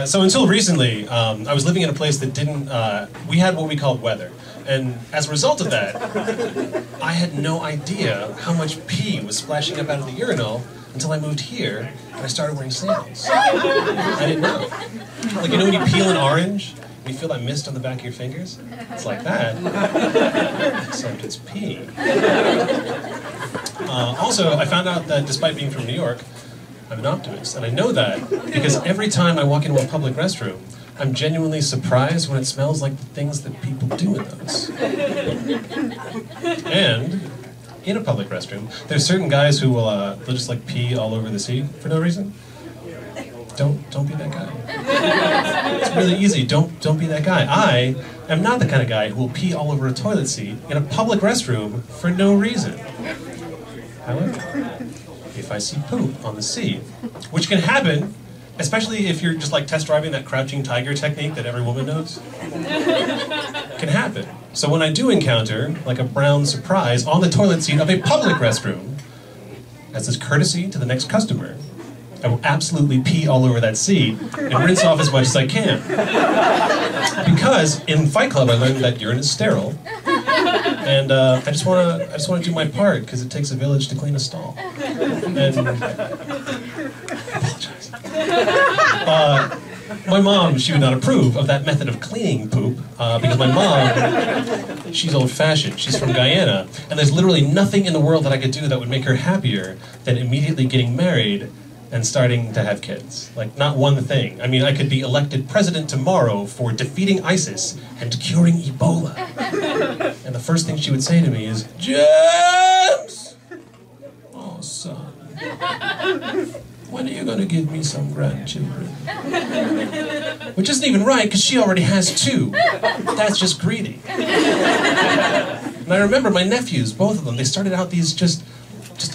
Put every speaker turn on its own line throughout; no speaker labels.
So until recently, I was living in a place that didn't, we had what we called weather. And as a result of that, I had no idea how much pee was splashing up out of the urinal until I moved here and I started wearing sandals. I didn't know. Like, you know when you peel an orange, and you feel that mist on the back of your fingers? It's like that, except it's pee. Also, I found out that despite being from New York, I'm an optimist, and I know that because every time I walk into a public restroom, I'm genuinely surprised when it smells like the things that people do in those. And in a public restroom, there's certain guys who will they'll just like pee all over the seat for no reason. Don't be that guy. It's really easy. Don't be that guy. I am not the kind of guy who will pee all over a toilet seat in a public restroom for no reason. However, if I see poop on the seat, which can happen, especially if you're just like test driving that crouching tiger technique that every woman knows, can happen. So when I do encounter like a brown surprise on the toilet seat of a public restroom, as this courtesy to the next customer, I will absolutely pee all over that seat and rinse off as much as I can. Because in Fight Club I learned that urine is sterile, and I just want to do my part because it takes a village to clean a stall. And I apologize. My mom, she would not approve of that method of cleaning poop because my mom, she's old-fashioned. She's from Guyana, and there's literally nothing in the world that I could do that would make her happier than immediately getting married and starting to have kids. Like, not one thing. I mean, I could be elected president tomorrow for defeating ISIS and curing Ebola. And the first thing she would say to me is, James! Oh, son. When are you gonna give me some grandchildren? Which isn't even right, because she already has 2. That's just greedy. And I remember my nephews, both of them, they started out these just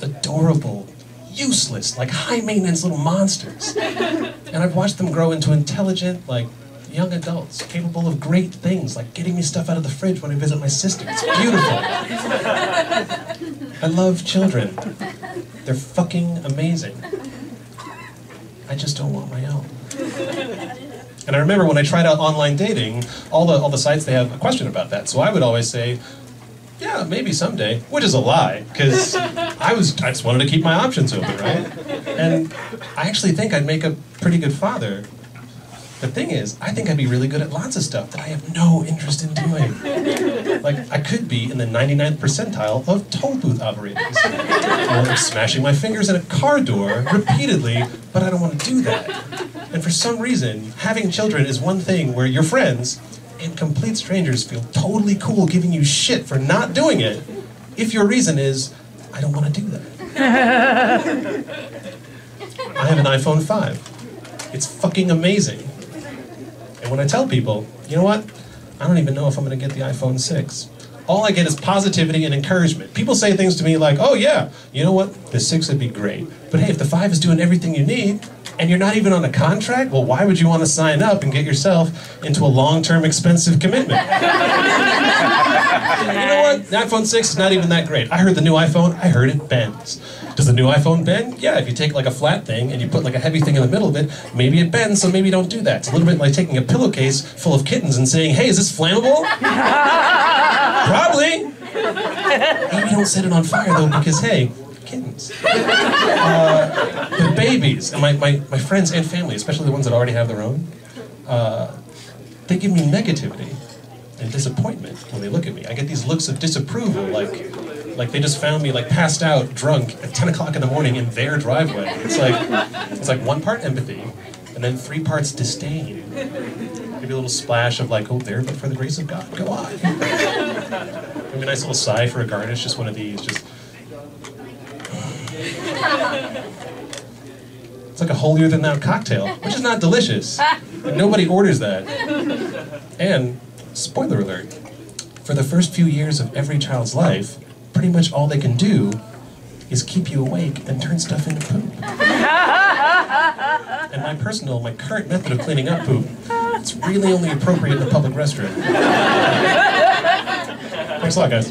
adorable, useless, like high-maintenance little monsters. And I've watched them grow into intelligent, like, young adults, capable of great things, like getting me stuff out of the fridge when I visit my sister. It's beautiful. I love children. They're fucking amazing. I just don't want my own. And I remember when I tried out online dating, all the sites, they have a question about that. So I would always say, yeah, maybe someday, which is a lie, because I just wanted to keep my options open, right? And I actually think I'd make a pretty good father. The thing is, I think I'd be really good at lots of stuff that I have no interest in doing. Like, I could be in the 99th percentile of toll booth operators. Or smashing my fingers in a car door repeatedly, but I don't want to do that. And for some reason, having children is one thing where your friends and complete strangers feel totally cool giving you shit for not doing it, if your reason is, I don't want to do that. I have an iPhone 5. It's fucking amazing. And when I tell people, you know what? I don't even know if I'm going to get the iPhone 6. All I get is positivity and encouragement. People say things to me like, oh yeah, you know what? The 6 would be great. But hey, if the 5 is doing everything you need, and you're not even on a contract, well, why would you want to sign up and get yourself into a long-term expensive commitment? You know what? The iPhone 6 is not even that great. I heard the new iPhone, I heard it bends. Does the new iPhone bend? Yeah, if you take like a flat thing and you put like a heavy thing in the middle of it, maybe it bends, so maybe don't do that. It's a little bit like taking a pillowcase full of kittens and saying, hey, is this flammable? Probably. Maybe don't set it on fire though, because hey, kittens. The babies, and my friends and family, especially the ones that already have their own, they give me negativity and disappointment when they look at me. I get these looks of disapproval, like they just found me like passed out, drunk, at 10 o'clock in the morning in their driveway. It's like 1 part empathy, and then 3 parts disdain. Maybe a little splash of like, oh, there, but for the grace of God, go on. Maybe a nice little sigh for a garnish, just one of these, just... It's like a holier-than-thou cocktail, which is not delicious. And nobody orders that. And, spoiler alert, for the first few years of every child's life, pretty much all they can do is keep you awake and turn stuff into poop. And my current method of cleaning up poop, it's really only appropriate in the public restroom. Thanks a lot, guys.